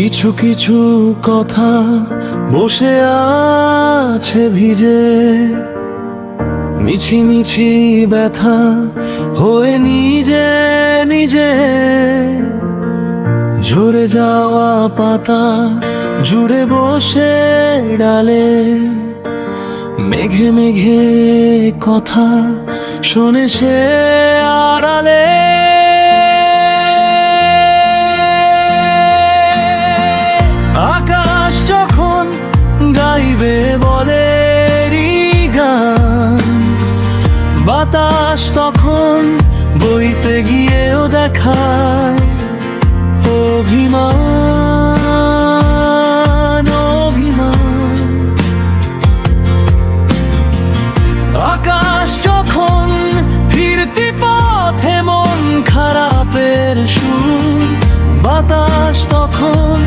কিছু কিছু কথা বসে আছে ভিজে, মিছি মিছি ব্যথা হয়ে নিজে নিজে। ঝরে যাওয়া পাতা জুড়ে বসে ডালে, মেঘে মেঘে কথা শোনে সে আড়ালে। আকাশ যখন গাইবে বলে গান, বাতাস তখন বইতে গিয়েও দেখায় অভিমান অভিমান। আকাশ যখন ফিরতি পথে মন খারাপের সুর, বাতাস তখন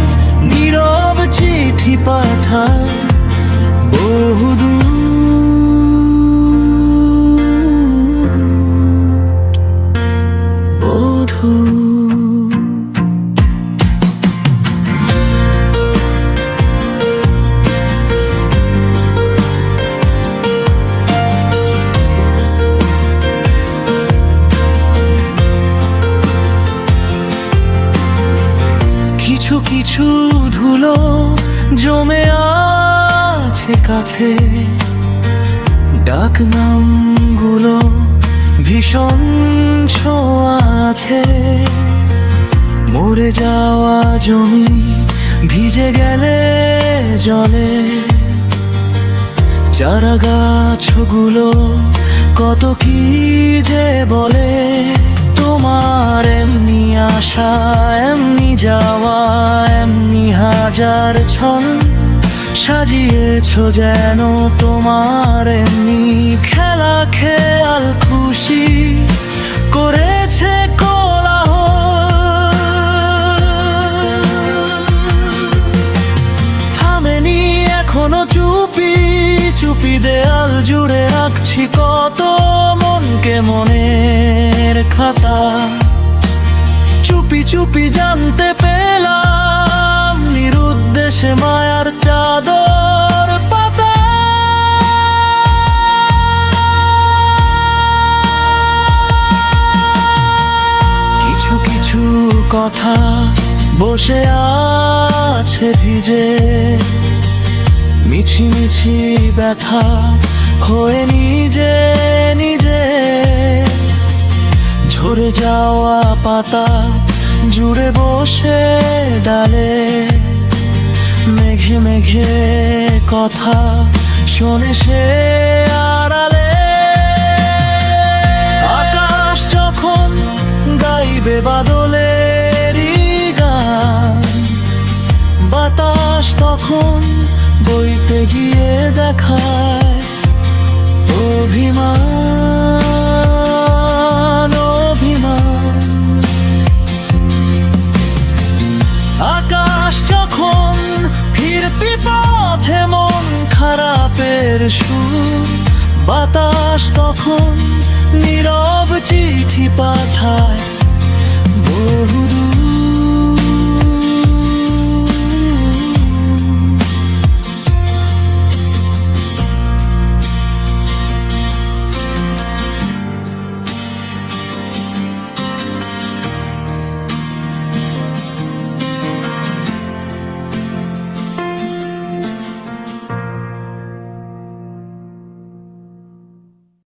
নীরব চিঠি পাঠায় বহুদূর। কিছু কিছু ধুলো জমে আছে কাছে, ডাক নামগুলো ভীষণ ছোঁয়া আছে। মরে যাওয়া জমি ভিজে গেলে জলে, চারা গাছগুলো কত কি যে বলে। তোমার এমনি আসা এমনি যাওয়া, এমনি হাজার ছল সাজিয়েছ যেন তোমার এমনি খেলা। খেয়াল খুশি করেছে কোলাহল, থামেনি এখনো চুপি চুপি। দেয়াল জুড়ে রাখছি কত মনকে মনের খাতা। চুপি চুপি জানতে পেলাম নিরুদ্দেশে মায়ার চাদর পাতা। কিছু কিছু কথা বসে আছে ভিজে, মিছি মিছি ব্যথা হয়ে নিজে নিজে। ঝরে যাওয়া পাতা জুড়ে বসে ডালে, মেঘে মেঘে কথা শোনে সে আড়ালে। আকাশ যখন গাইবে বাদলেরই গান, বাতাস তখন বইতে গিয়ে দেখায় অভিমান অভিমান। আকাশ যখন ফিরতি পথে মন খারাপের সুর, বাতাস তখন নীরব চিঠি পাঠায় বহু